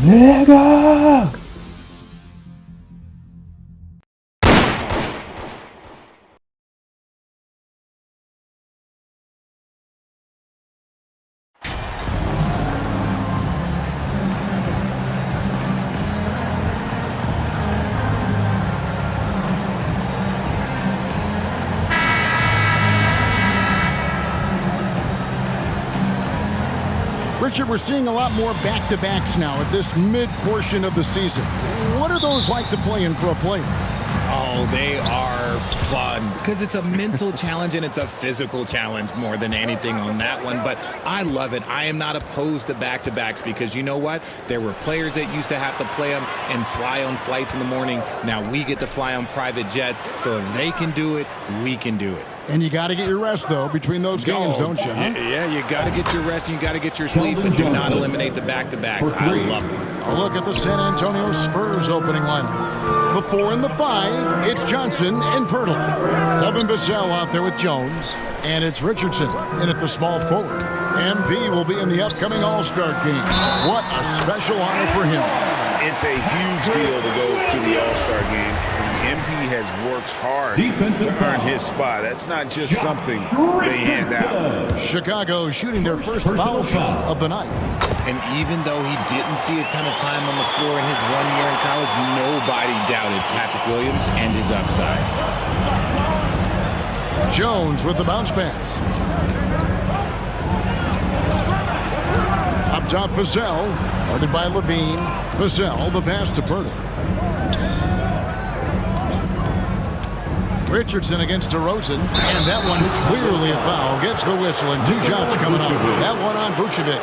Nigga! Richard, we're seeing a lot more back-to-backs now at this mid-portion of the season. What are those like to play in for a player? Oh, they are fun because it's a mental challenge and it's a physical challenge more than anything on that one. But I love it. I am not opposed to back-to-backs because you know what? There were players that used to have to play them and fly on flights in the morning. Now we get to fly on private jets. So if they can do it, we can do it. And you got to get your rest, though, between those games, don't you? Huh? Yeah, you got to get your rest and you got to get your sleep, but do not eliminate the back-to-backs. I love it. A look at the San Antonio Spurs opening lineup. The 4 and the 5, it's Johnson and Pirtle. Devin Vassell out there with Jones. And it's Richardson in at the small forward. MP will be in the upcoming All-Star game. What a special honor for him. It's a huge deal to go to the All-Star game. And MP has worked hard to earn his spot. That's not just something they hand out. Chicago shooting their first foul shot of the night. And even though he didn't see a ton of time on the floor in his 1 year in college, nobody doubted Patrick Williams and his upside. Jones with the bounce pass. Up top, Vassell, guarded by Levine. Vassell, the pass to Pirtle. Richardson against DeRozan, and that one clearly a foul. Gets the whistle, and 2 shots coming up. That one on Vucevic.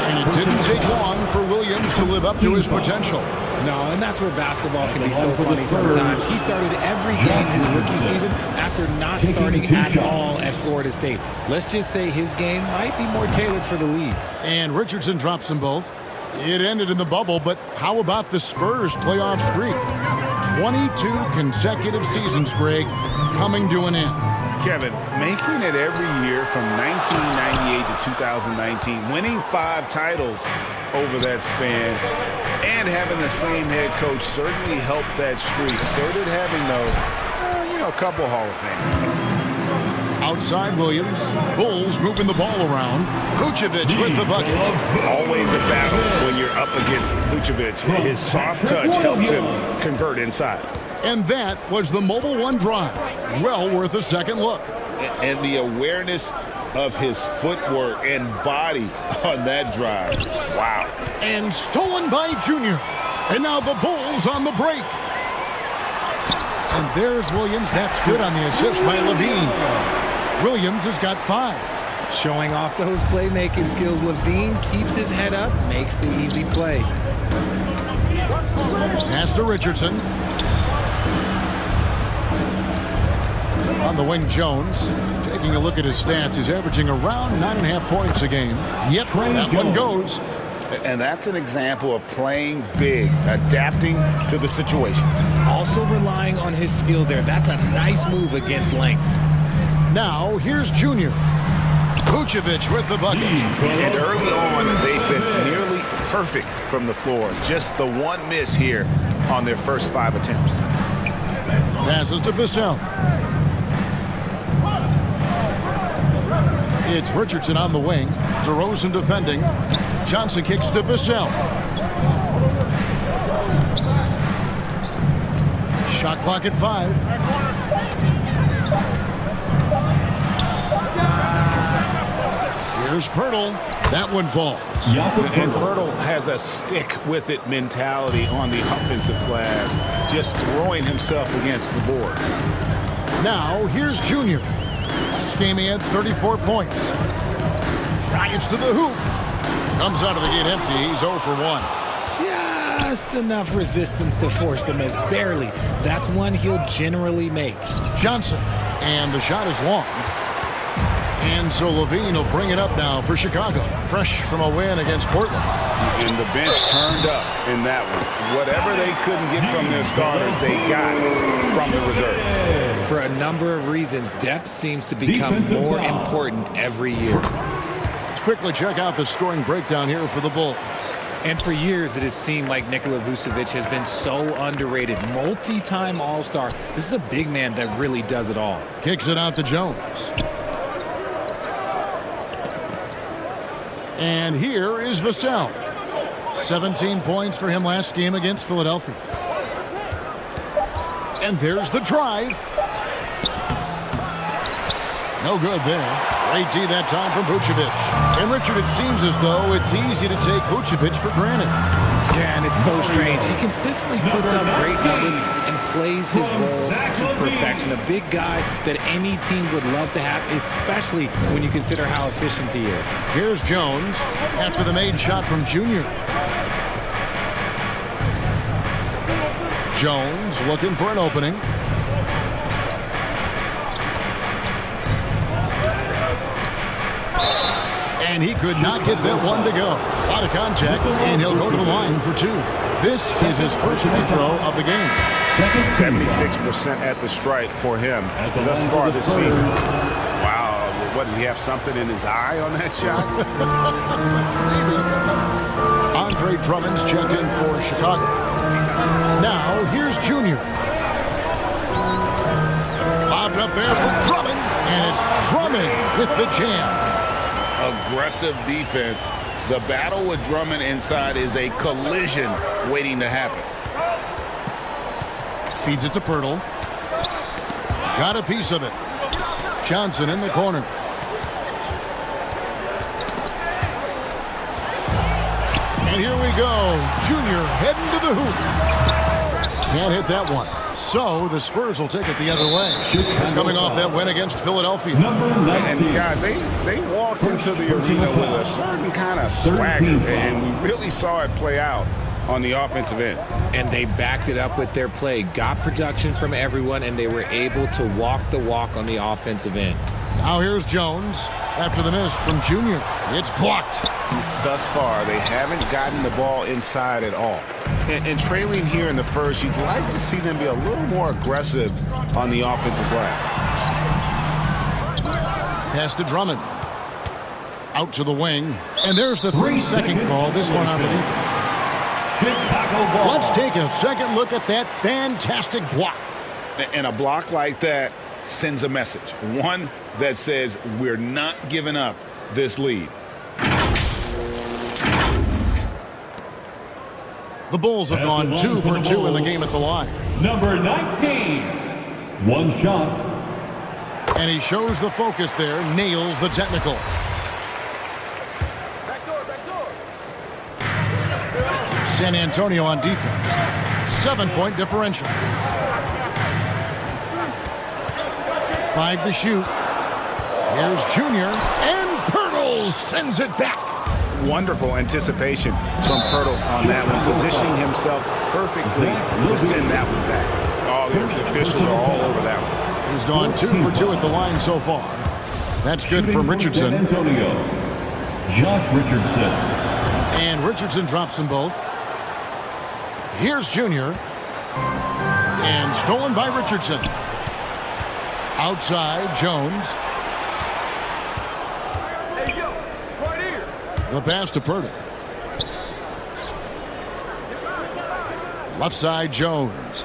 And it didn't take long for Williams to live up to his potential. No, and that's where basketball can be so funny sometimes. He started every game his rookie season after not starting at all at Florida State. Let's just say his game might be more tailored for the league. And Richardson drops them both. It ended in the bubble, but how about the Spurs playoff streak? 22 consecutive seasons, Greg, coming to an end. Kevin, making it every year from 1998 to 2019, winning 5 titles over that span, and having the same head coach certainly helped that streak. So did having, though, a couple Hall of Fame. Outside Williams, Bulls moving the ball around. Vucevic with the bucket. Always a battle when you're up against Vucevic. His soft touch helps him convert inside. And that was the Mobile One drive. Well worth a second look. And the awareness of his footwork and body on that drive. Wow. And stolen by Junior. And now the Bulls on the break. And there's Williams. That's good on the assist by Levine. Williams has got 5. Showing off those playmaking skills, Levine keeps his head up, makes the easy play. Pass to Richardson. On the wing, Jones. Taking a look at his stats, he's averaging around 9.5 points a game. Yep, that one goes. And that's an example of playing big, adapting to the situation. Also relying on his skill there. That's a nice move against length. Now, here's Junior. Vucevic with the bucket. And early on, they've been nearly perfect from the floor. Just the one miss here on their first 5 attempts. Passes to Vassell. It's Richardson on the wing. DeRozan defending. Johnson kicks to Vassell. Shot clock at 5. Here's Pirtle. That one falls. And Pirtle has a stick-with-it mentality on the offensive glass, just throwing himself against the board. Now, here's Junior. Last game he had 34 points. Drives to the hoop. Comes out of the gate empty. He's 0 for 1. Just enough resistance to force the miss. Barely. That's one he'll generally make. Johnson. And the shot is long. And so Levine will bring it up now for Chicago. Fresh from a win against Portland. And the bench turned up in that one. Whatever they couldn't get from their starters, they got from the reserves. For a number of reasons, depth seems to become more important every year. Let's quickly check out the scoring breakdown here for the Bulls. And for years, it has seemed like Nikola Vucevic has been so underrated. Multi-time All-Star. This is a big man that really does it all. Kicks it out to Jones. And here is Vassell. 17 points for him last game against Philadelphia. And there's the drive. No good there. Great D that time from Vucevic. And Richard, it seems as though it's easy to take Vucevic for granted. Yeah, and it's so strange. He consistently puts up great numbers and plays his role to perfection. A big guy that any team would love to have, especially when you consider how efficient he is. Here's Jones after the made shot from Junior. Jones looking for an opening. And he could not get that one to go. A lot of contact, and he'll go to the line for two. This is his first free throw of the game. 76% at the stripe for him thus far this season. Wow, what, did he have something in his eye on that shot? Andre Drummond's checked in for Chicago. Now, here's Junior. Lobbed up there for Drummond, and it's Drummond with the jam. Aggressive defense. The battle with Drummond inside is a collision waiting to happen. Feeds it to Pirtle. Got a piece of it. Johnson in the corner. And here we go. Junior heading to the hoop. Can't hit that one. So the Spurs will take it the other way. Coming off that win against Philadelphia. And guys, they walked into the arena with a certain kind of swagger, and we really saw it play out on the offensive end. And they backed it up with their play, got production from everyone, and they were able to walk the walk on the offensive end. Now here's Jones after the miss from Junior. It's blocked. Thus far, they haven't gotten the ball inside at all. And trailing here in the first, you'd like to see them be a little more aggressive on the offensive glass. Pass to Drummond. Out to the wing. And there's the 3-second call, this one on the defense. Let's take a second look at that fantastic block. And a block like that sends a message. One that says we're not giving up this lead. The Bulls have gone 2 for 2 in the game at the line. Number 19, one shot. And he shows the focus there, nails the technical. San Antonio on defense. 7-point differential. 5 to shoot. Here's Junior, and Pirtle sends it back. Wonderful anticipation from Pirtle on that one, positioning himself perfectly to send that one back. Oh, the officials are all over that one. He's gone 2 for 2 at the line so far. That's good from Richardson. San Antonio, Josh Richardson. And Richardson drops them both. Here's Junior. And stolen by Richardson. Outside, Jones. The pass to Pirtle. Left side, Jones.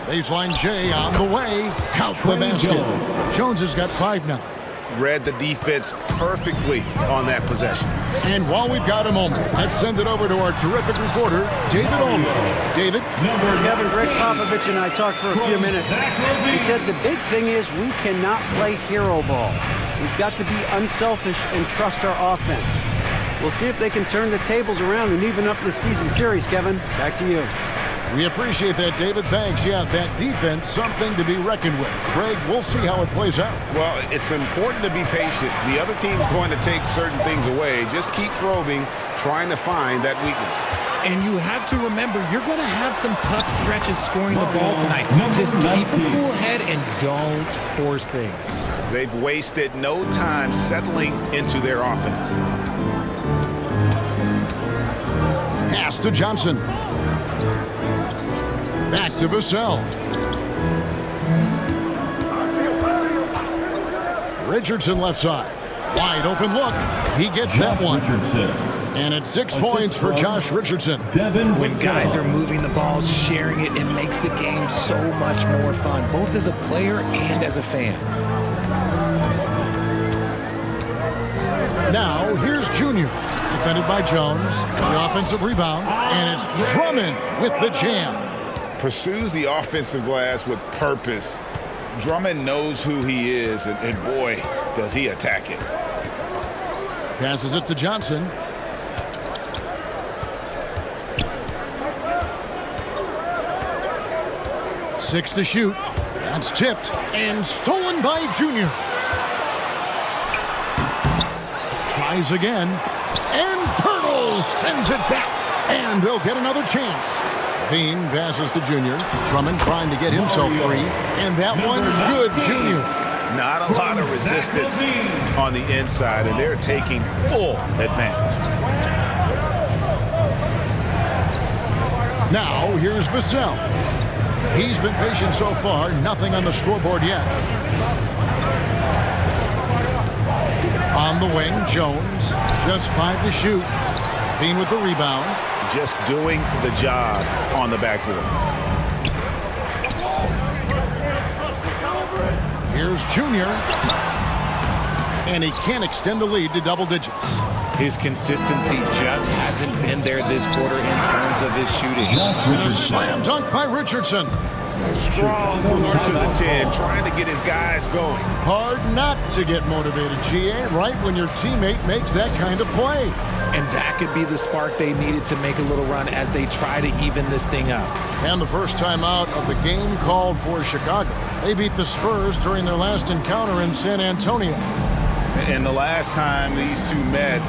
Baseline J on the way. Count the basket. Jones has got 5 now. Read the defense perfectly on that possession. And while we've got a moment, let's send it over to our terrific reporter, David Olmo. David? Kevin, Greg Popovich and I talked for a few minutes. He said the big thing is we cannot play hero ball. We've got to be unselfish and trust our offense. We'll see if they can turn the tables around and even up the season series, Kevin. Back to you. We appreciate that, David. Thanks. Yeah, that defense, something to be reckoned with. Greg, we'll see how it plays out. Well, it's important to be patient. The other team's going to take certain things away. Just keep probing, trying to find that weakness. And you have to remember, you're going to have some tough stretches scoring the ball tonight. Just keep a cool head and don't force things. They've wasted no time settling into their offense. Pass to Johnson. Back to Vassell. Richardson left side. Wide open look. He gets that one. Richardson. And it's 6 points for Josh Richardson. When guys are moving the ball, sharing it, it makes the game so much more fun, both as a player and as a fan. Now, here's Junior. Defended by Jones. The offensive rebound. And it's Drummond with the jam. Pursues the offensive glass with purpose. Drummond knows who he is, and boy, does he attack it. Passes it to Johnson. Six to shoot. That's tipped and stolen by Junior. Tries again. And Pirtle sends it back. And they'll get another chance. Bean passes to Junior. Drummond trying to get himself free. And that one's good, Junior. Not a lot of resistance on the inside, and they're taking full advantage. Now, here's Vassell. He's been patient so far. Nothing on the scoreboard yet. On the wing, Jones. Just 5 to shoot. Bean with the rebound. Just doing the job on the backboard. Here's Junior. And he can't extend the lead to double digits. His consistency just hasn't been there this quarter in terms of his shooting. And a slam dunk by Richardson. Strong over to the 10, trying to get his guys going. Hard not to get motivated, GA, right when your teammate makes that kind of play. And that could be the spark they needed to make a little run as they try to even this thing up. And the first time out of the game called for Chicago. They beat the Spurs during their last encounter in San Antonio. And the last time these two met,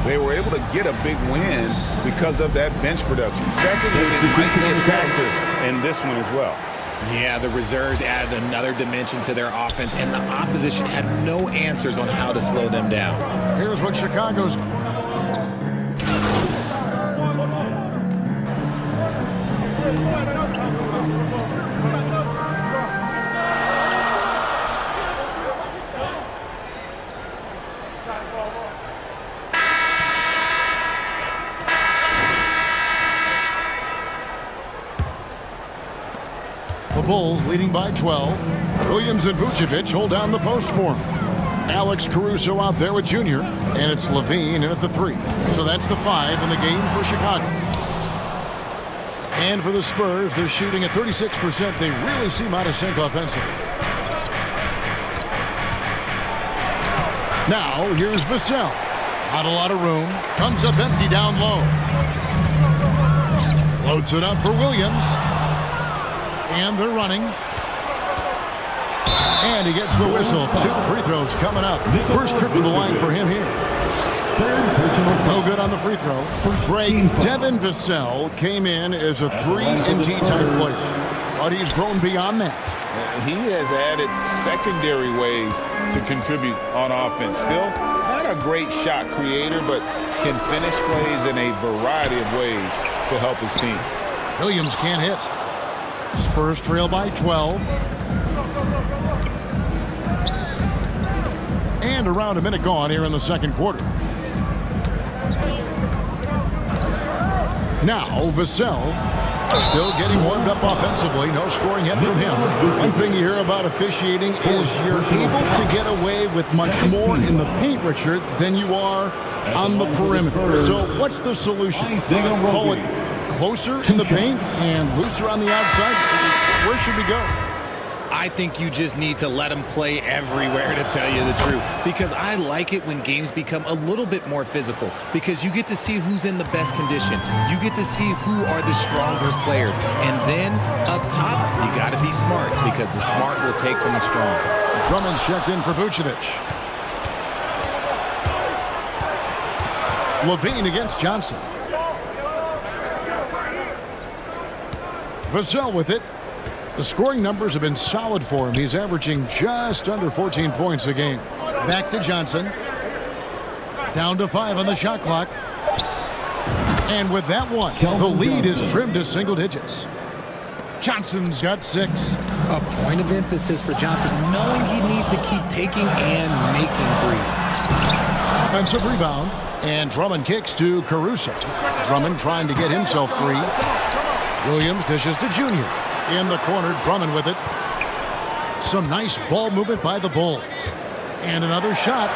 they were able to get a big win because of that bench production. Second unit might be a factor in this one as well. Yeah, the reserves added another dimension to their offense, and the opposition had no answers on how to slow them down. Here's what Chicago's... The Bulls leading by 12. Williams and Vucevic hold down the post for him. Alex Caruso out there with Junior, and it's Levine in at the 3. So that's the 5 in the game for Chicago. And for the Spurs, they're shooting at 36%. They really seem out of sync offensively. Now, here's Vassell. Not a lot of room. Comes up empty down low. Floats it up for Williams. And they're running. And he gets the whistle. 2 free throws coming up. First trip to the line for him here. No good on the free throw. Greg Devin Vassell came in as a 3-and-D type player. But he's grown beyond that. He has added secondary ways to contribute on offense. Still not a great shot creator, but can finish plays in a variety of ways to help his team. Williams can't hit. Spurs trail by 12. And around a minute gone here in the second quarter. Now Vassell still getting warmed up offensively. No scoring yet from him. One thing you hear about officiating is you're able to get away with much more in the paint, Richard, than you are on the perimeter. So what's the solution? Call it closer in the paint and looser on the outside? Where should we go? I think you just need to let them play everywhere, to tell you the truth, because I like it when games become a little bit more physical, because you get to see who's in the best condition. You get to see who are the stronger players. And then up top, you got to be smart, because the smart will take from the strong. Drummond's checked in for Vucevic. Levine against Johnson. Vassell with it. The scoring numbers have been solid for him. He's averaging just under 14 points a game. Back to Johnson. Down to 5 on the shot clock. And with that one, the lead is trimmed to single digits. Johnson's got 6. A point of emphasis for Johnson, knowing he needs to keep taking and making threes. Offensive rebound. And Drummond kicks to Caruso. Drummond trying to get himself free. Williams dishes to Junior. In the corner, Drummond with it. Some nice ball movement by the Bulls. And another shot.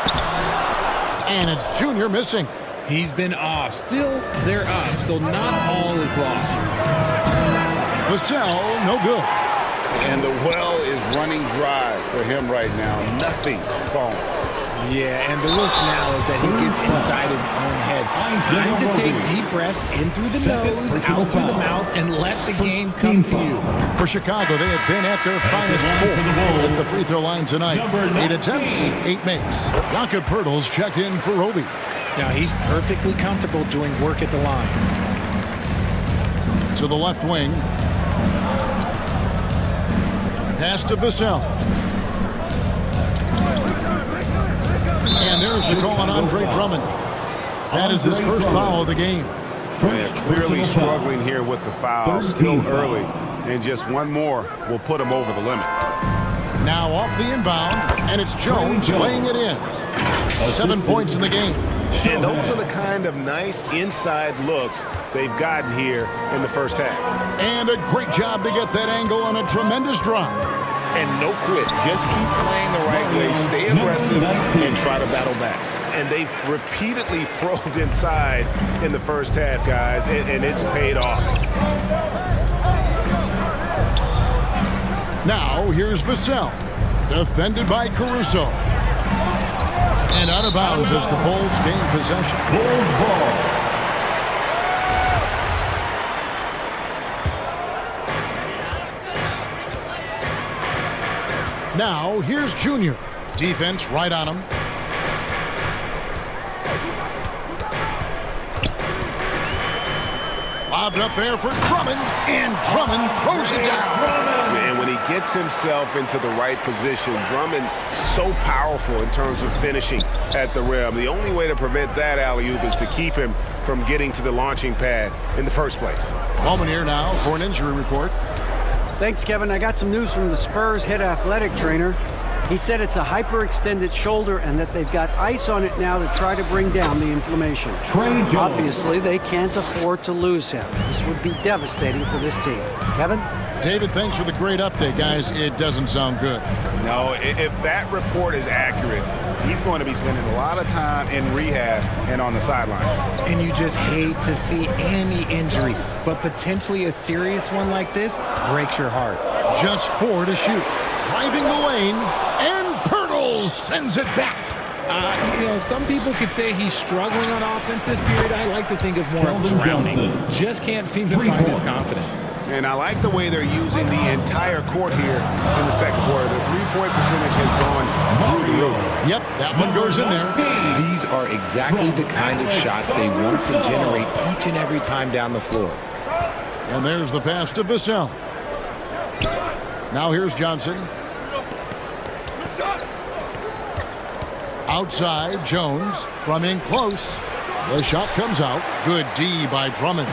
And it's Junior missing. He's been off. Still, they're up, so not all is lost. Vassell, no good. And the well is running dry for him right now. Nothing falling. Yeah, and the risk now is that he gets inside his own head. Time to take deep breaths in through the nose, out through the mouth, and let the game come to you. For Chicago, they have been at their finest 4 at the free throw line tonight. 8 attempts, 8 makes. Jakob Poeltl's checked in for Roby. Now he's perfectly comfortable doing work at the line. To the left wing. Pass to Vassell. And there's the call on Andre Drummond. That is his first foul of the game. Clearly struggling here with the foul. Still early. And just one more will put him over the limit. Now off the inbound, and it's Jones laying it in. 7 points in the game. And those are the kind of nice inside looks they've gotten here in the first half. And a great job to get that angle on a tremendous drive. And no quit. Just keep playing the right way. Stay aggressive and try to battle back. And they've repeatedly probed inside in the first half, guys, and it's paid off. Now here's Vassell. Defended by Caruso. And out of bounds as the Bulls gain possession. Bulls ball. Now here's Junior. Defense right on him. Lobbed up there for Drummond, and Drummond throws it down. And when he gets himself into the right position, Drummond so powerful in terms of finishing at the rim. The only way to prevent that alley-oop is to keep him from getting to the launching pad in the first place. Moment here now for an injury report. Thanks, Kevin. I got some news from the Spurs head athletic trainer. He said it's a hyperextended shoulder and that they've got ice on it now to try to bring down the inflammation. Obviously, they can't afford to lose him. This would be devastating for this team. Kevin? David, thanks for the great update, guys. It doesn't sound good. No, if that report is accurate, he's going to be spending a lot of time in rehab and on the sideline. And you just hate to see any injury, but potentially a serious one like this breaks your heart. Just 4 to shoot. Driving the lane, and Poeltl sends it back. Some people could say he's struggling on offense this period. I like to think of more of drowning. Just can't seem to find his confidence. And I like the way they're using the entire court here in the second quarter. The three-point percentage has gone through the roof. Yep, that one goes in there. These are exactly the kind of shots they want to generate each and every time down the floor. And there's the pass to Vassell. Now here's Johnson. Outside, Jones from in close. The shot comes out. Good D by Drummond.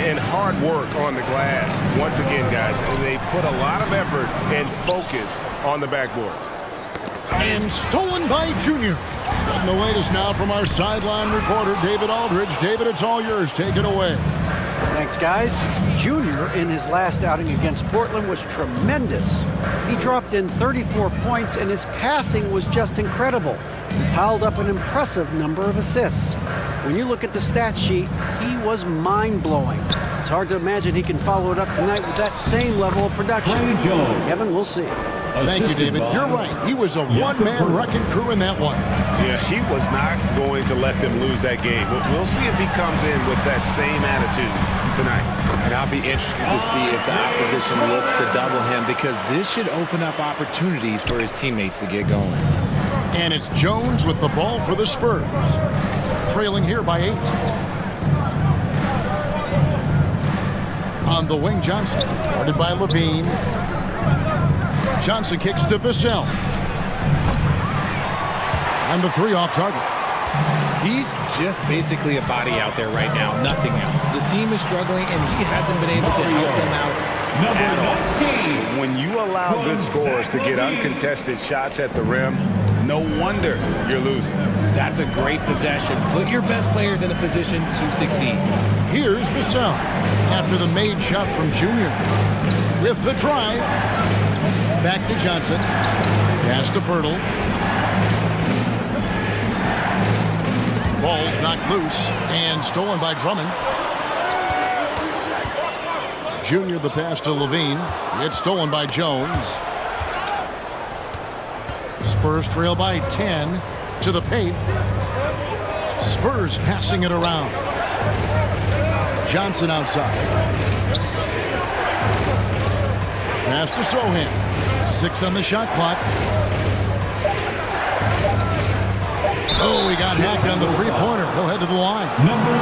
And hard work on the glass. Once again, guys, they put a lot of effort and focus on the backboards. And stolen by Junior. Getting the latest now from our sideline reporter, David Aldridge. David, it's all yours. Take it away. Thanks, guys. Junior, in his last outing against Portland, was tremendous. He dropped in 34 points, and his passing was just incredible. He piled up an impressive number of assists. When you look at the stat sheet, he was mind-blowing. It's hard to imagine he can follow it up tonight with that same level of production. Kevin, we'll see. Thank you, David. You're right. He was a one-man wrecking crew in that one. Yeah, he was not going to let them lose that game. We'll see if he comes in with that same attitude tonight. And I'll be interested to see if the opposition looks to double him, because this should open up opportunities for his teammates to get going. And it's Jones with the ball for the Spurs. Trailing here by 8. On the wing, Johnson. Guarded by Levine. Johnson kicks to Vassell. And the 3 off target. He's just basically a body out there right now, nothing else. The team is struggling, and he hasn't been able to help them out at all. When you allow good scorers to get uncontested shots at the rim, no wonder you're losing. That's a great possession. Put your best players in a position to succeed. Here's Vassell after the made shot from Junior. With the drive. Back to Johnson. Pass to Pirtle. Ball's knocked loose and stolen by Drummond. Junior the pass to Levine. It's stolen by Jones. Spurs trail by 10 to the paint. Spurs passing it around. Johnson outside. Pass to Sohan. 6 on the shot clock. Oh, he got hacked on the three-pointer. He'll head to the line. Number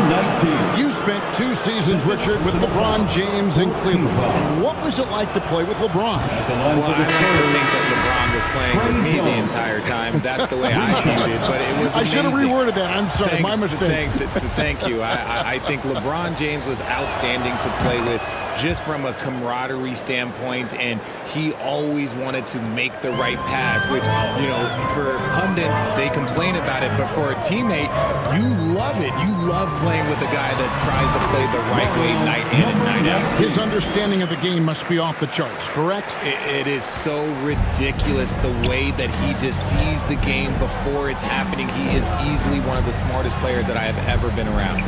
19. You spent 2 seasons, Richard, with LeBron James in Cleveland. What was it like to play with LeBron? At the line Well, for I the don't Spurs. think that LeBron was playing with me the entire time. That's the way I viewed it, but it was I should have amazing. reworded that. I'm sorry. My mistake. Thank you. I think LeBron James was outstanding to play with just from a camaraderie standpoint, and he always wanted to make the right pass, which, you know, for pundits, they complain about it, but for a teammate, you love it. You love playing with a guy that tries to play the right way night in and night out. His understanding of the game must be off the charts, correct? It is so ridiculous the way that he just sees the game before it's happening. He is easily one of the smartest players that I have ever been around.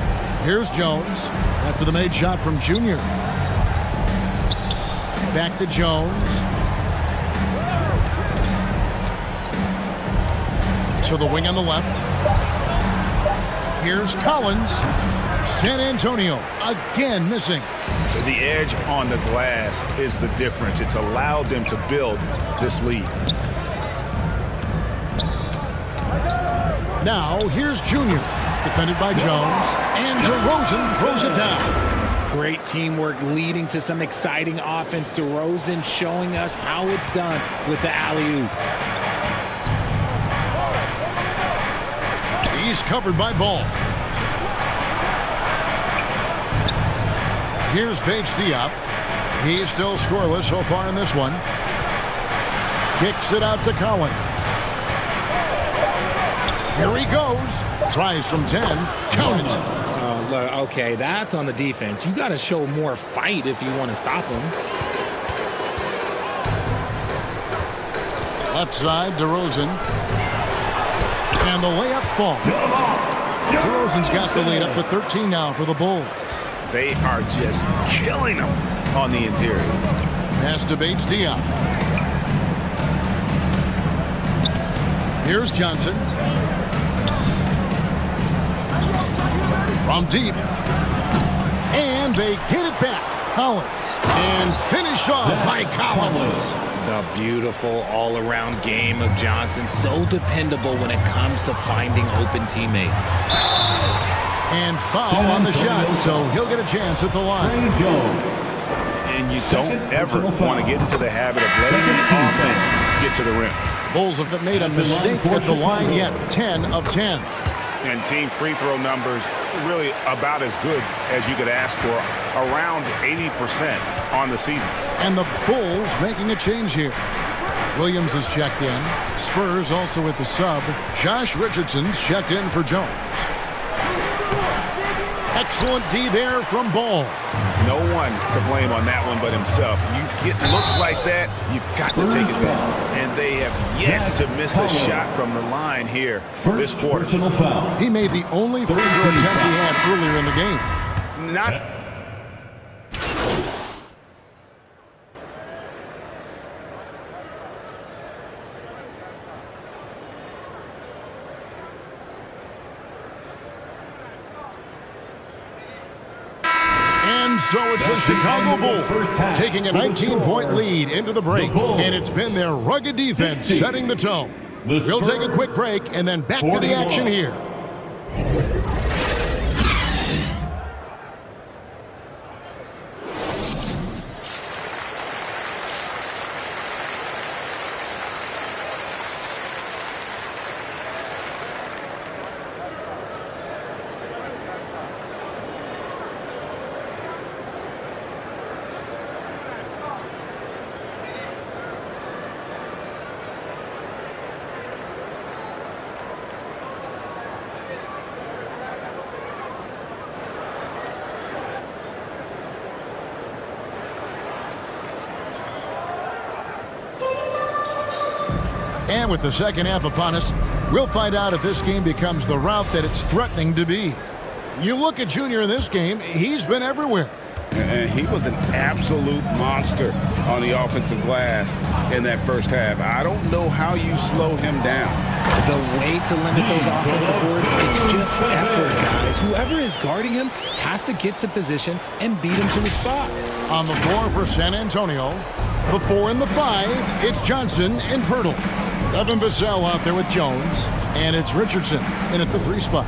Here's Jones after the made shot from Junior. Back to Jones. To the wing on the left. Here's Collins. San Antonio again missing. The edge on the glass is the difference. It's allowed them to build this lead. Now here's Junior. Defended by Jones. And DeRozan throws it down. Great teamwork leading to some exciting offense. DeRozan showing us how it's done with the alley-oop. He's covered by Ball. Here's Paige Diop. He's still scoreless so far in this one. Kicks it out to Collins. Here he goes. Tries from 10. Count it. Okay, that's on the defense. You got to show more fight if you want to stop him. Left side, DeRozan. And the layup falls. DeRozan's got the lead up to 13 now for the Bulls. They are just killing them on the interior. Pass to Paige Diop. Here's Johnson. From deep. And they get it back. Collins. And finish off by Collins. The beautiful all-around game of Johnson. So dependable when it comes to finding open teammates. And foul on the shot, so he'll get a chance at the line. Trey Jones. And you don't ever want to get into the habit of letting the offense get to the rim. Bulls have made a mistake at the line yet. 10 of 10. And team free throw numbers really about as good as you could ask for. Around 80% on the season. And the Bulls making a change here. Williams has checked in. Spurs also with the sub. Josh Richardson's checked in for Jones. Excellent D there from Ball. No one to blame on that one but himself. You get looks like that, you've got to take it back. And they have yet to miss a shot from the line here this First quarter. personal foul. He made the only free throw attempt he had earlier in the game. Not And so it's the Chicago Bulls taking a 19-point lead into the break. And it's been their rugged defense setting the tone. We'll take a quick break and then back to the action here. And with the second half upon us, we'll find out if this game becomes the route that it's threatening to be. You look at Junior in this game, he's been everywhere. And he was an absolute monster on the offensive glass in that first half. I don't know how you slow him down. The way to limit those offensive boards, it's just effort, guys. Whoever is guarding him has to get to position and beat him to the spot. On the floor for San Antonio, the 4 and the 5, it's Johnson and Pirtle. Devin Vassell out there with Jones, and it's Richardson in at the 3 spot.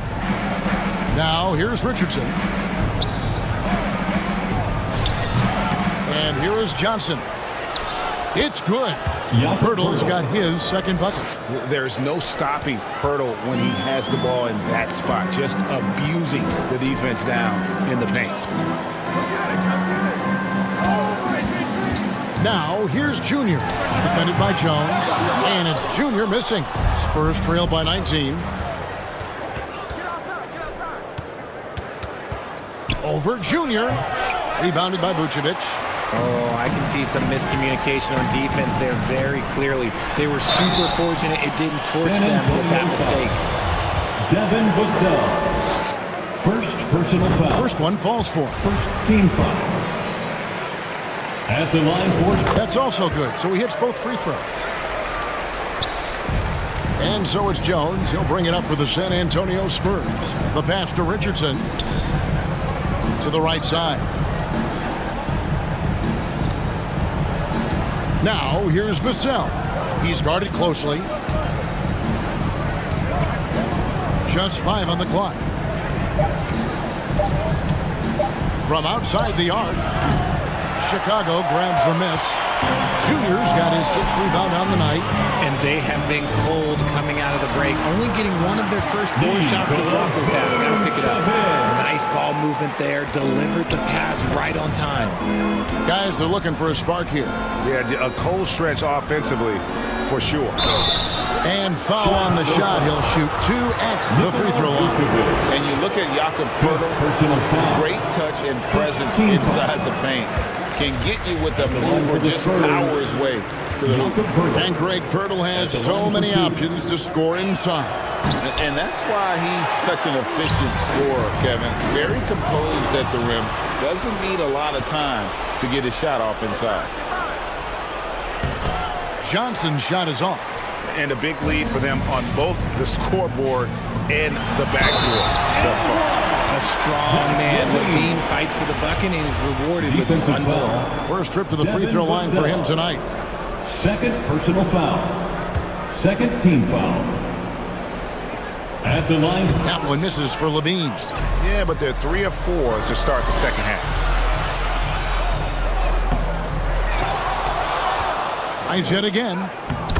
Now here's Richardson. And here is Johnson. It's good. Pirtle's got his second bucket. There's no stopping Pirtle when he has the ball in that spot, just abusing the defense down in the paint. Now here's Junior, defended by Jones, and it's Junior missing. Spurs trail by 19. Over Junior, rebounded by Vucevic. Oh, I can see some miscommunication on defense there very clearly. They were super fortunate it didn't torch them with that mistake. Devin Vassell. First personal foul. First one falls for. First team foul. At the line for... That's also good, so he hits both free throws. And so it's Jones. He'll bring it up for the San Antonio Spurs. The pass to Richardson. To the right side. Now, here's Vassell. He's guarded closely. Just 5 on the clock. From outside the arc, Chicago grabs the miss. Junior's got his 6th rebound on the night. And they have been cold coming out of the break. Only getting one of their first 4 shots to block this half. Got to pick it up. Nice ball movement there. Delivered the pass right on time. Guys, they're looking for a spark here. Yeah, a cold stretch offensively for sure. And foul on the shot. He'll shoot 2 at the free throw line. And you look at Jakob Poeltl, great touch and presence inside the paint. Can get you with a move or just power his way to the hoop. And Greg Pirtle has so many options to score inside. And that's why he's such an efficient scorer, Kevin. Very composed at the rim. Doesn't need a lot of time to get his shot off inside. Johnson's shot is off. And a big lead for them on both the scoreboard and the backboard thus far. A strong man. Levine fights for the bucket and is rewarded with one ball. First trip to the free throw line for him tonight. Second personal foul. Second team foul. At the line. That one misses for Levine. Yeah, but they're 3 of 4 to start the second half. Tries yet again.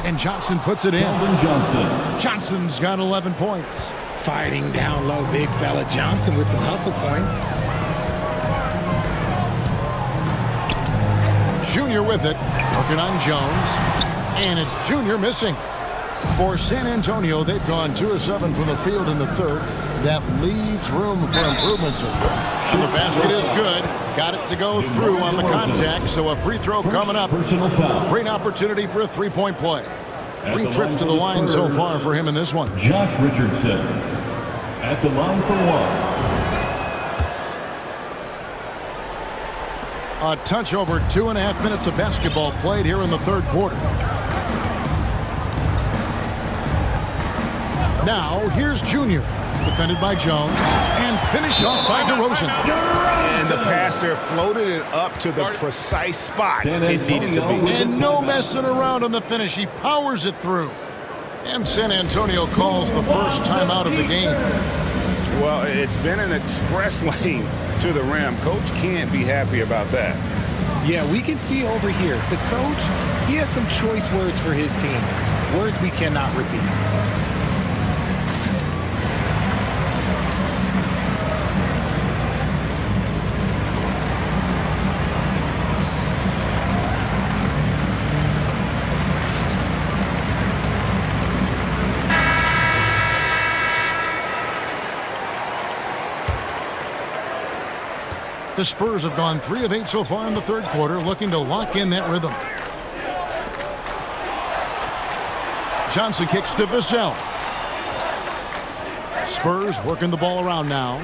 And Johnson puts it in. Johnson. Johnson's got 11 points. Fighting down low, big fella Johnson with some hustle points. Junior with it. Working on Jones. And it's Junior missing. For San Antonio, they've gone 2 of 7 from the field in the third. That leaves room for improvements. And the basket is good. Got it to go through on the contact, so a free throw coming up. Personal foul. Great opportunity for a 3-point play. 3 trips to the line so far for him in this one. Josh Richardson at the line for 1. A touch over 2.5 minutes of basketball played here in the third quarter. Now, here's Junior, defended by Jones, and finished off by DeRozan. And the pass there floated it up to the precise spot it needed to be. And no messing around on the finish. He powers it through. And San Antonio calls the first timeout of the game. Well, it's been an express lane to the rim. Coach can't be happy about that. Yeah, we can see over here. The coach, he has some choice words for his team. Words we cannot repeat. The Spurs have gone 3 of 8 so far in the third quarter, looking to lock in that rhythm. Johnson kicks to Vassell. Spurs working the ball around now.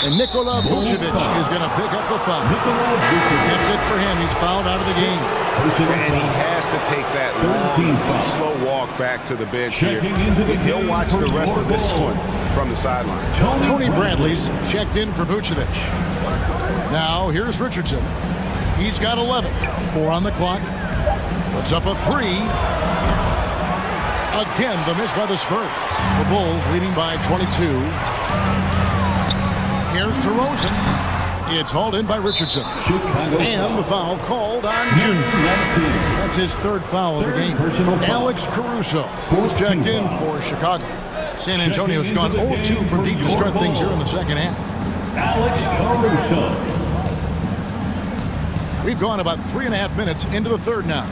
And Nikola Vucevic is going to pick up the foul. That's it for him. He's fouled out of the game. And he has to take that long, slow walk back to the bench here. He'll watch the rest of this one from the sideline. Tony Bradley's checked in for Vucevic. Now here's Richardson. He's got 11. 4 on the clock. Puts up a 3. Again, the miss by the Spurs. The Bulls leading by 22. Here's DeRozan. It's hauled in by Richardson. And the foul called on Junior. That's his 3rd foul of the game. Alex Caruso is checked in for Chicago. San Antonio's gone 0-2 from deep to start things here in the second half. Alex Caruso. We've gone about 3.5 minutes into the 3rd now.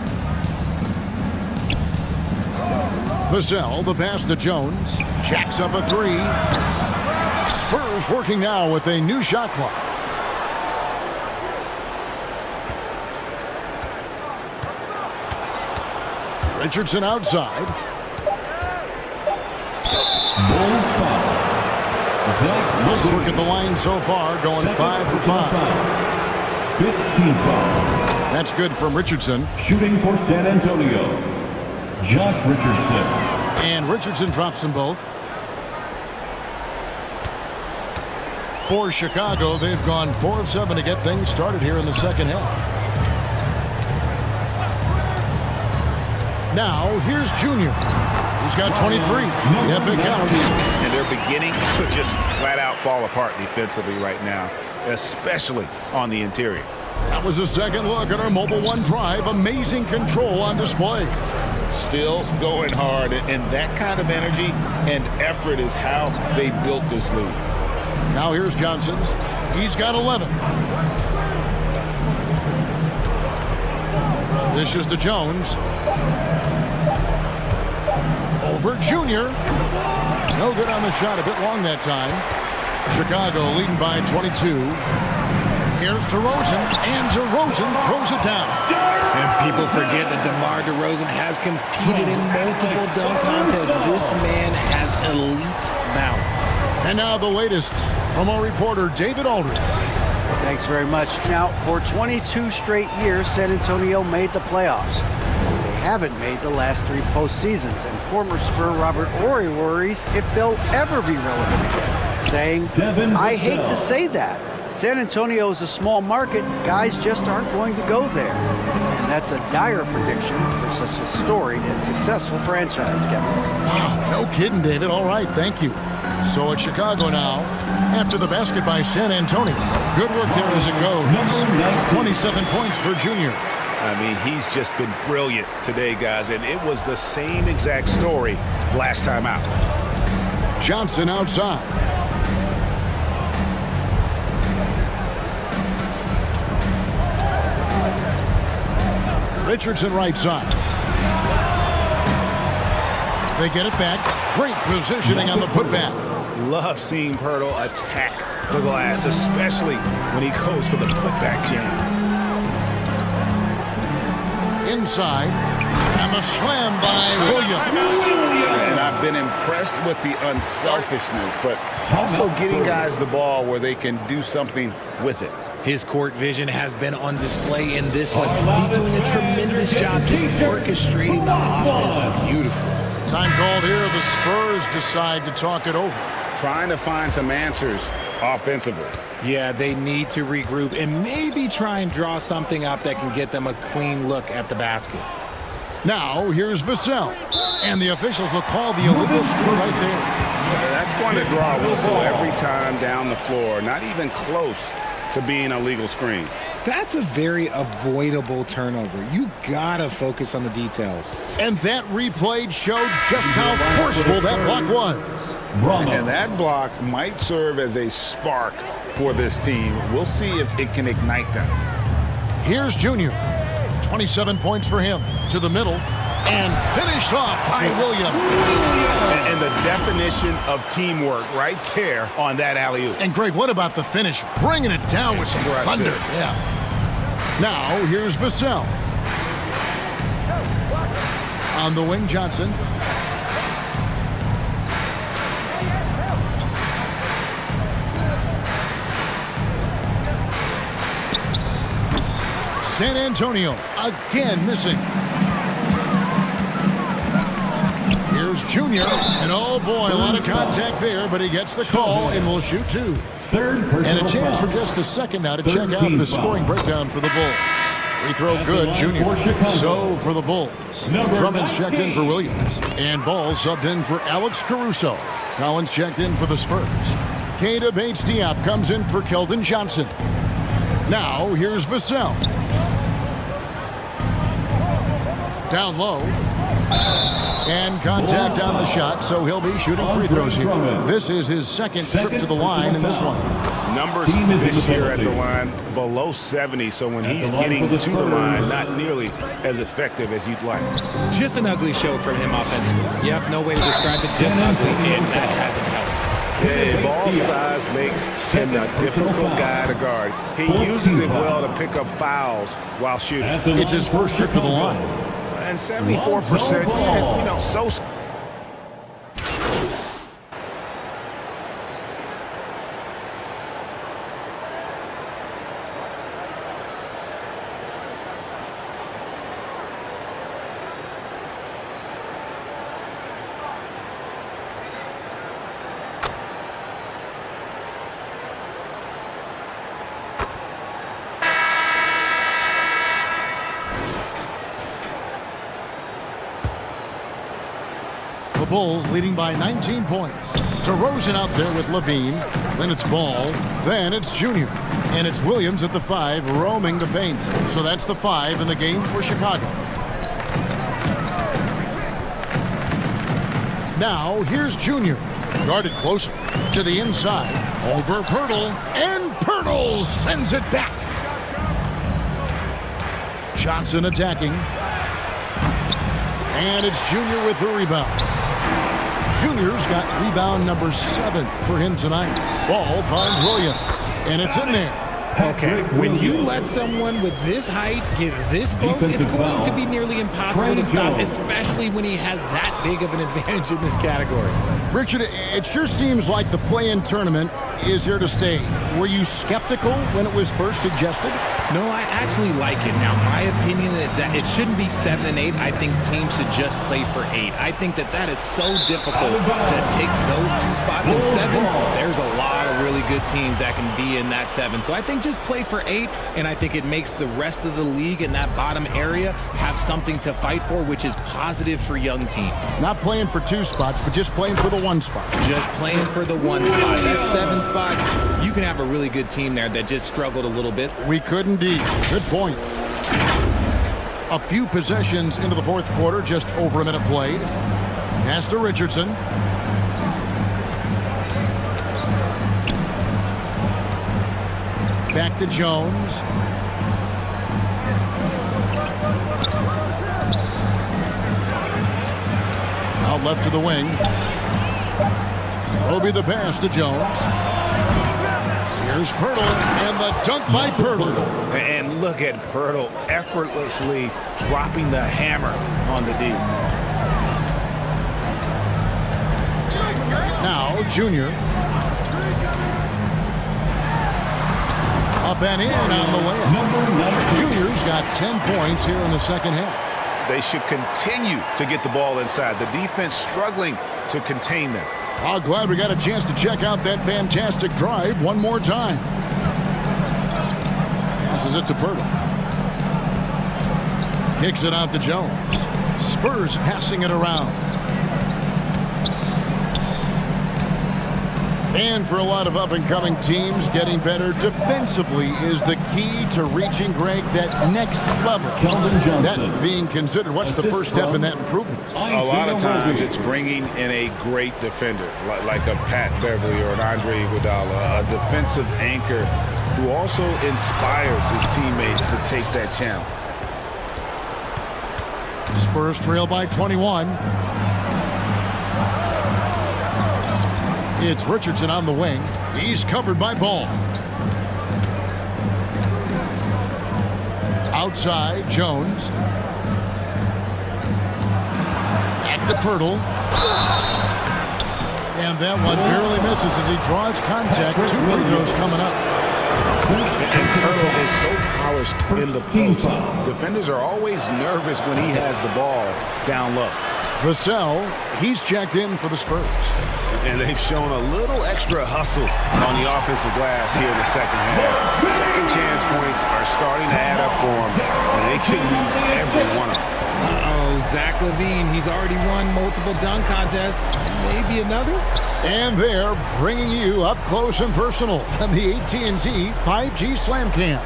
Vassell, the pass to Jones. Jacks up a 3. Spurs working now with a new shot clock. Richardson outside. Bulls foul. Bulls work at the line so far, going 5 for 5. 15 foul. That's good from Richardson. Shooting for San Antonio, Josh Richardson. And Richardson drops them both. For Chicago, they've gone 4 of 7 to get things started here in the second half. Now, here's Junior. He's got 23. Yeah, big counts. And they're beginning to just flat out fall apart defensively right now, especially on the interior. That was a second look at our Mobile One drive. Amazing control on display. Still going hard, and that kind of energy and effort is how they built this lead. Now here's Johnson. He's got 11. This is to Jones. Over Junior. No good on the shot. A bit long that time. Chicago leading by 22. Here's DeRozan, and DeRozan throws it down. And people forget that DeMar DeRozan has competed in multiple dunk contests. This man has elite balance. And now the latest from our reporter, David Aldridge. Thanks very much. Now, for 22 straight years, San Antonio made the playoffs. They haven't made the last 3 postseasons, and former Spur Robert Horry worries if they'll ever be relevant again, saying, I hate to say that. San Antonio is a small market. Guys just aren't going to go there. And that's a dire prediction for such a storied and successful franchise, Kevin. Wow, no kidding, David. All right, thank you. So it's Chicago now, after the basket by San Antonio. Good work there as it goes. 27 points for Junior. I mean, he's just been brilliant today, guys, and it was the same exact story last time out. Johnson outside. Richardson right side. They get it back. Great positioning on the putback. Love seeing Pirtle attack the glass, especially when he goes for the putback jam. Inside. And the slam by Williams. And I've been impressed with the unselfishness, but also getting guys the ball where they can do something with it. His court vision has been on display in this one. He's doing a tremendous job just orchestrating the offense. Beautiful. Time called here. The Spurs decide to talk it over. Trying to find some answers offensively. Yeah, they need to regroup and maybe try and draw something up that can get them a clean look at the basket. Now, here's Vassell. And the officials will call the illegal screw right there. That's going to draw a whistle every time down the floor. Not even close to being a legal screen. That's a very avoidable turnover. You gotta focus on the details. And that replay showed just how forceful that block was. And that block might serve as a spark for this team. We'll see if it can ignite them. Here's Junior. 27 points for him. To the middle. And finished off by Williams. And the definition of teamwork right there on that alley-oop. And Greg, what about the finish? Bringing it down with some thunder. Yeah. Now, here's Vassell. On the wing, Johnson. San Antonio again missing. Here's Junior, and oh boy, a lot of contact there, but he gets the call and will shoot two. And a chance for just a second now to check out the scoring breakdown for the Bulls. Free throw good, Junior. So for the Bulls, Drummond's checked in for Williams, and Ball subbed in for Alex Caruso. Collins checked in for the Spurs. Keita Bates-Diop comes in for Keldon Johnson. Now here's Vassell. Down low. And contact on the shot, so he'll be shooting free throws here. This is his second trip to the line in this one. Numbers this year at the line below 70, so when he's getting to the line, not nearly as effective as you'd like. Just an ugly show from him offensively. Yep, no way to describe it, just ugly, and that hasn't helped. Yeah, ball size makes him a difficult guy to guard. He uses it well to pick up fouls while shooting. It's his first trip to the line. And 74%, you know, so... The Bulls leading by 19 points. DeRozan out there with Levine. Then it's Ball. Then it's Junior. And it's Williams at the 5 roaming the paint. So that's the 5 in the game for Chicago. Now here's Junior. Guarded closer to the inside. Over Pirtle. And Pirtle sends it back. Johnson attacking. And it's Junior with the rebound. Junior's got rebound number 7 for him tonight. Ball finds Williams, and it's in there. Okay, when you let someone with this height get this close, it's going to be nearly impossible to stop, especially when he has that big of an advantage in this category. Richard, it sure seems like the play-in tournament is here to stay. Were you skeptical when it was first suggested? No, I actually like it. Now, my opinion is that it shouldn't be 7 and 8. I think teams should just play for 8. I think that is so difficult to take those 2 spots in 7. There's a lot of really good teams that can be in that 7. So I think just play for 8, and I think it makes the rest of the league in that bottom area have something to fight for, which is positive for young teams. Not playing for 2 spots, but just playing for the 1 spot. Just playing for the 1 spot. That 7 spot, you can have a really good team there that just struggled a little bit. We could indeed. Good point. A few possessions into the 4th quarter, just over a minute played. Pass to Richardson. Back to Jones. Out left to the wing. Will be the pass to Jones. Here's Pirtle, and the dunk by Pirtle. And look at Pirtle effortlessly dropping the hammer on the D. Now, Junior. Up and in on the way. Junior's got 10 points here in the second half. They should continue to get the ball inside. The defense struggling to contain them. Oh, glad we got a chance to check out that fantastic drive one more time. Passes it to Pirtle. Kicks it out to Jones. Spurs passing it around. And for a lot of up-and-coming teams, getting better defensively is the key to reaching, Greg, that next level. That being considered, what's the first step in that improvement? A lot of times it's bringing in a great defender, like a Pat Beverly or an Andre Iguodala, a defensive anchor who also inspires his teammates to take that challenge. Spurs trail by 21. It's Richardson on the wing. He's covered by Ball. Outside, Jones. Back to Pirtle. And that one barely misses as he draws contact. 2 free throws coming up. And Hurdle is so polished in the post. Defenders are always nervous when he has the ball down low. Vassell, he's checked in for the Spurs. And they've shown a little extra hustle on the offensive glass here in the second half. Second chance points are starting to add up for them, and they can use every one of them. Uh-oh, Zach LaVine, he's already won multiple dunk contests. Maybe another? And they're bringing you up close and personal on the AT&T 5G Slam Cam.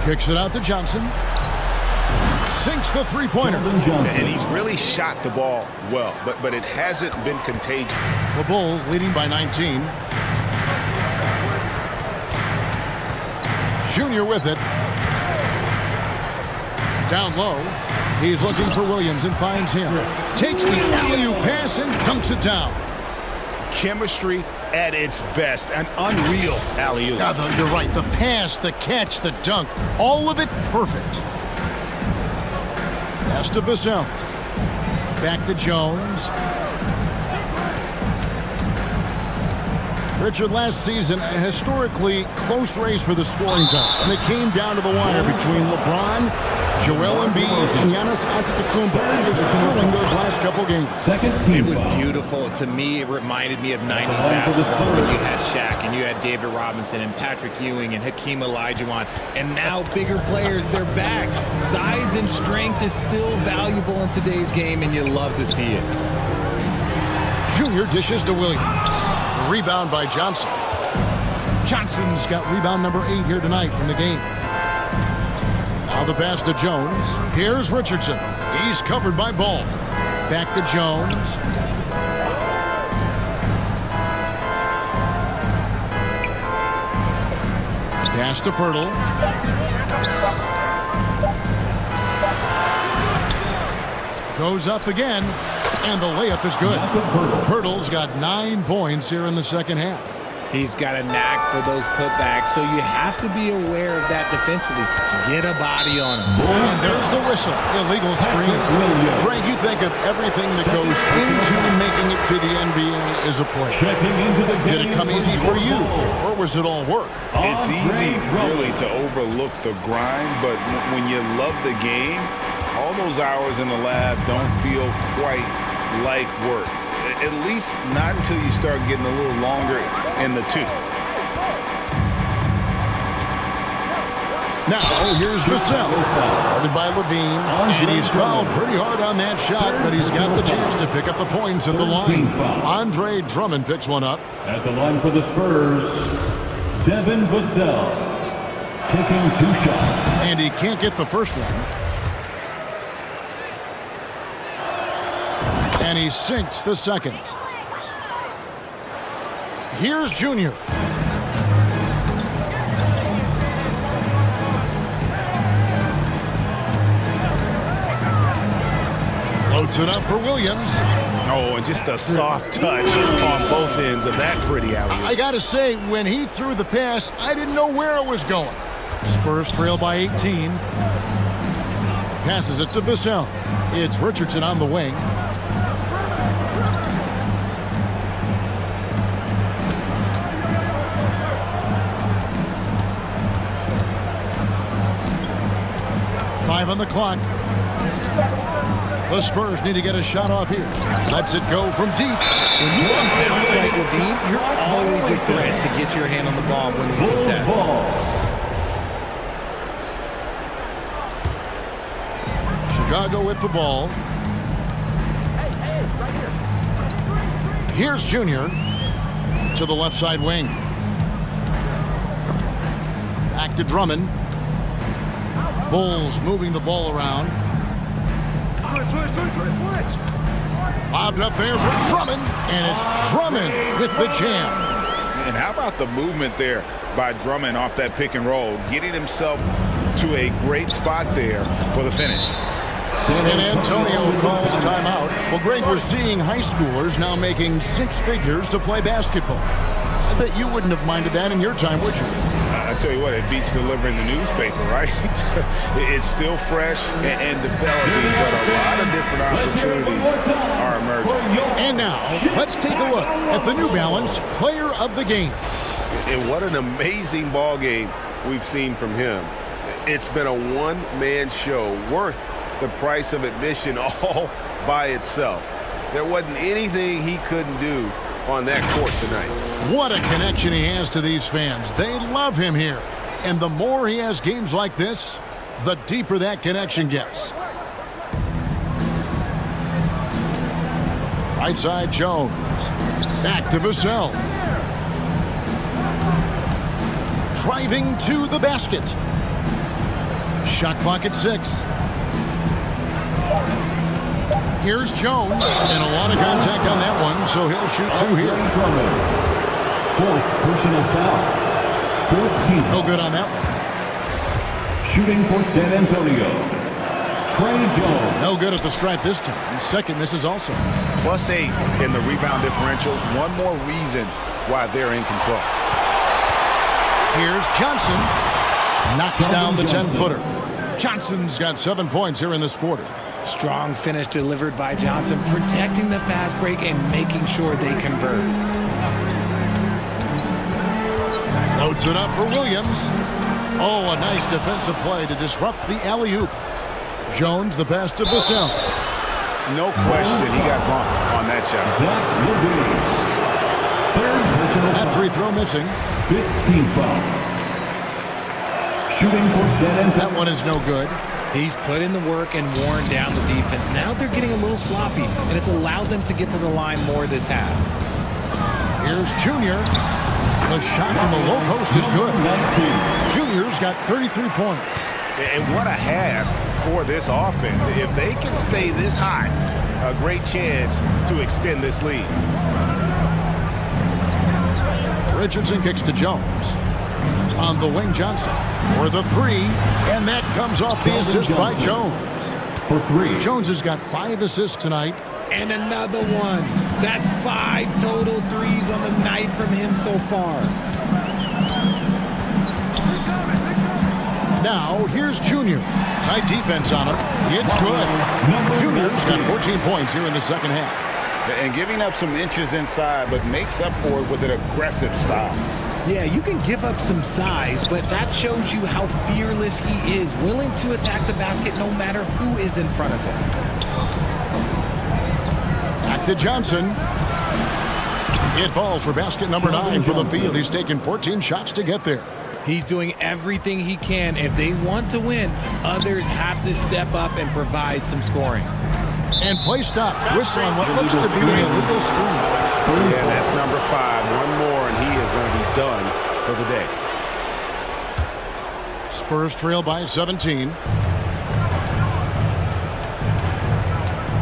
Kicks it out to Johnson. Sinks the three-pointer. And he's really shot the ball well, but it hasn't been contagious. The Bulls leading by 19. Junior with it. Down low. He's looking for Williams and finds him. Takes the alley-oop pass and dunks it down. Chemistry at its best. An unreal alley-oop. You're right. The pass, the catch, the dunk. All of it perfect. Pass to Vassell. Back to Jones. Richard, last season, a historically close race for the scoring time. And it came down to the wire between LeBron, Joel Embiid, and Giannis Antetokounmpo. Just thrilling those last couple games. It was beautiful. To me, it reminded me of 90s basketball when you had Shaq and you had David Robinson and Patrick Ewing and Hakeem Olajuwon. And now bigger players, they're back. Size and strength is still valuable in today's game, and you love to see it. Junior dishes to Williams. Rebound by Johnson. Johnson's got rebound number 8 here tonight in the game. Now the pass to Jones. Here's Richardson. He's covered by Ball. Back to Jones. Pass to Pirtle. Goes up again. And the layup is good. Pirtle's got 9 points here in the second half. He's got a knack for those putbacks, so you have to be aware of that defensively. Get a body on him. And there's the whistle. Illegal screen. Greg, you think of everything that goes into making it to the NBA as a player. Did it come easy for you, or was it all work? It's easy, really, to overlook the grind, but when you love the game, all those hours in the lab don't feel quite like work. At least not until you start getting a little longer in the tooth. Now, here's Vassell. Guarded by LaVine. And he's fouled pretty hard on that shot, but he's got the chance to pick up the points at the line. Andre Drummond picks one up. At the line for the Spurs, Devin Vassell taking 2 shots. And he can't get the first one. And he sinks the second. Here's Junior. Floats it up for Williams. Oh, and just a soft touch on both ends of that pretty alley-oop. I gotta say, when he threw the pass, I didn't know where it was going. Spurs trail by 18. Passes it to Vassell. It's Richardson on the wing. On the clock. The Spurs need to get a shot off here. Lets it go from deep. When you on balance like LaVine, you're always a threat to get your hand on the ball when you contest. Chicago with the ball. Here's Junior to the left side wing. Back to Drummond. Bulls moving the ball around. Bobbed up there for Drummond, and it's Drummond with the jam. And how about the movement there by Drummond off that pick and roll, getting himself to a great spot there for the finish. San Antonio calls timeout. Well, Greg, we're seeing high schoolers now making 6 figures to play basketball. I bet you wouldn't have minded that in your time, would you? I tell you what, it beats delivering the newspaper, right? It's still fresh and developing, but a lot of different opportunities are emerging. And now, let's take a look at the New Balance Player of the Game. And what an amazing ball game we've seen from him. It's been a one-man show worth the price of admission all by itself. There wasn't anything he couldn't do on that court tonight. What a connection he has to these fans. They love him here. And the more he has games like this, the deeper that connection gets. Right side, Jones. Back to Vassell. Driving to the basket. Shot clock at 6. Here's Jones. And a lot of contact on that one, so he'll shoot 2 here. Fourth personal foul. 14th. No good on that one. Shooting for San Antonio, Trey Jones. No good at the stripe this time. His second misses also. +8 in the rebound differential. One more reason why they're in control. Here's Johnson. Knocks down the 10-footer. Johnson's got 7 points here in this quarter. Strong finish delivered by Johnson, protecting the fast break and making sure they convert. Floats it up for Williams. Oh, a nice defensive play to disrupt the alley-oop. Jones, the pass to Vassell. No question he got bumped on that shot. Zach Levine. Third personal That foul. free throw missing. 15th foul. Shooting for San Antonio. That one is no good. He's put in the work and worn down the defense. Now they're getting a little sloppy, and it's allowed them to get to the line more this half. Here's Junior. The shot from the low post is good. 19. Junior's got 33 points. And what a half for this offense. If they can stay this high, a great chance to extend this lead. Richardson kicks to Jones. On the wing, Johnson. For the 3. And that comes off the assist by Jones. For 3. Jones has got 5 assists tonight. And another one. That's 5 total threes on the night from him so far. Now, here's Junior. Tight defense on him. It's good. Junior's got 14 points here in the second half. And giving up some inches inside, but makes up for it with an aggressive style. Yeah, you can give up some size, but that shows you how fearless he is, willing to attack the basket no matter who is in front of him. Back to Johnson. It falls for basket number 9 for the field. He's taken 14 shots to get there. He's doing everything he can. If they want to win, others have to step up and provide some scoring. And play stops. Whistle on what looks to be an illegal screen. Yeah, that's number 5. One more, and he is going to be done for the day. Spurs trail by 17.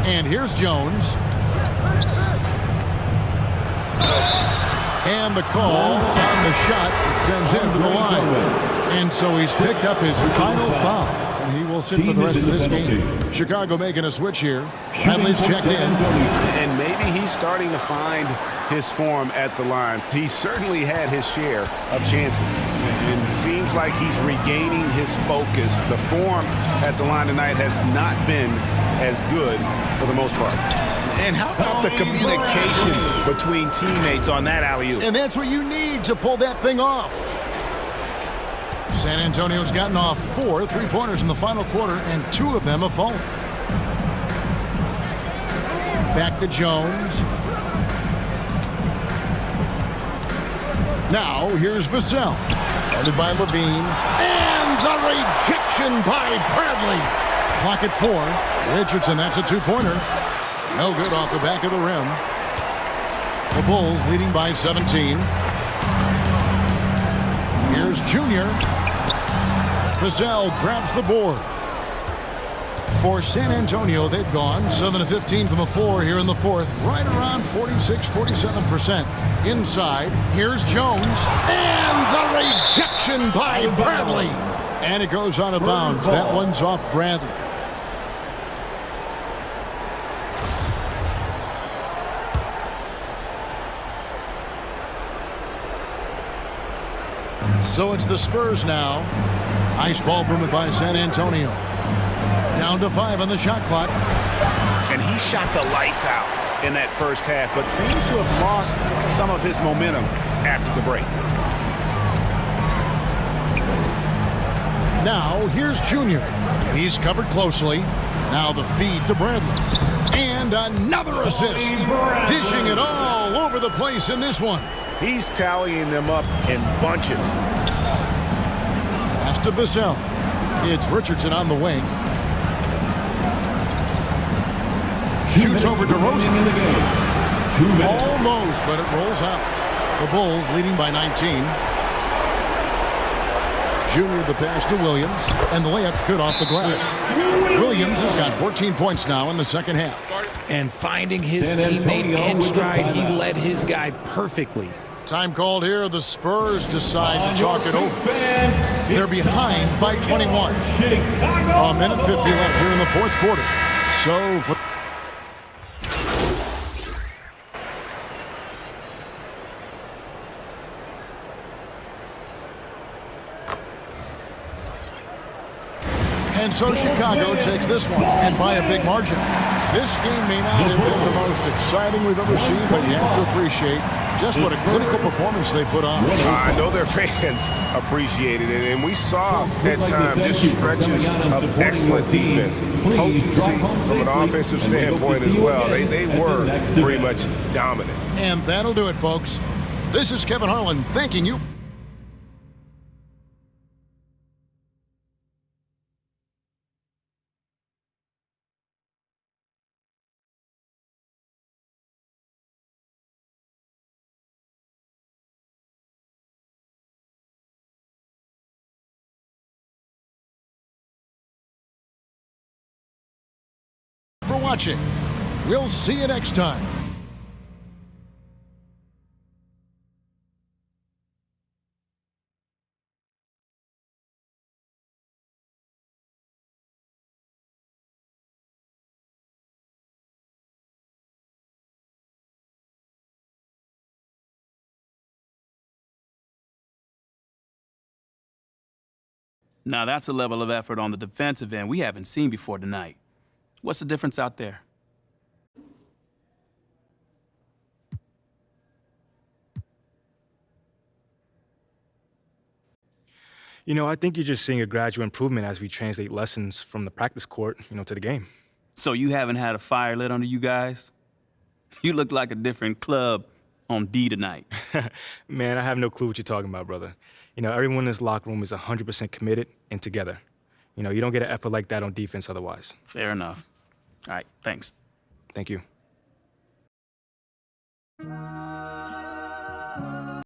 And here's Jones. And the call on the shot. It sends him to the line. And so he's picked up his final foul. And he will sit for the rest of this game. Chicago making a switch here. Bradley's checked in. And maybe he's starting to find his form at the line. He certainly had his share of chances. And it seems like he's regaining his focus. The form at the line tonight has not been as good for the most part. And how about the communication between teammates on that alley-oop? And that's what you need to pull that thing off. San Antonio's gotten off 4 3-pointers in the final quarter, and 2 of them have fallen. Back to Jones. Now, here's Vassell. Guarded by Levine. And the rejection by Bradley. Clock at 4. Richardson, that's a 2-pointer. No good off the back of the rim. The Bulls leading by 17. Here's Junior. Vassell grabs the board. For San Antonio, they've gone 7 of 15 from the floor here in the fourth. Right around 46-47%. Inside, here's Jones. And the rejection by Bradley. And it goes out of bounds. That one's off Bradley. So it's the Spurs now. Ice ball movement by San Antonio. Down to 5 on the shot clock. And he shot the lights out. in that first half, but seems to have lost some of his momentum after the break. Now, here's Junior. He's covered closely. Now the feed to Bradley. And another assist. Dishing it all over the place in this one. He's tallying them up in bunches. Pass to Vassell. It's Richardson on the wing. Shoots over DeRozan. Almost, but it rolls out. The Bulls leading by 19. Junior the pass to Williams, and the layup's good off the glass. Williams has got 14 points now in the second half. And finding his teammate in stride, he led his guy perfectly. Time called here. The Spurs decide to talk it over. They're behind by 21. A minute 50 left here in the fourth quarter. So And so Chicago takes this one, and by a big margin. This game may not have been the most exciting we've ever seen, but you have to appreciate just what a critical performance they put on. I know their fans appreciated it, and we saw at times just stretches of excellent defense, potency from an offensive standpoint as well. They were pretty much dominant. And that'll do it, folks. This is Kevin Harlan thanking you. For watching. We'll see you next time. Now that's a level of effort on the defensive end we haven't seen before tonight. What's the difference out there? You know, I think you're just seeing a gradual improvement as we translate lessons from the practice court, to the game. So you haven't had a fire lit under you guys? You look like a different club on D tonight. Man, I have no clue what you're talking about, brother. Everyone in this locker room is 100% committed and together. You don't get an effort like that on defense otherwise. Fair enough. All right, thanks. Thank you.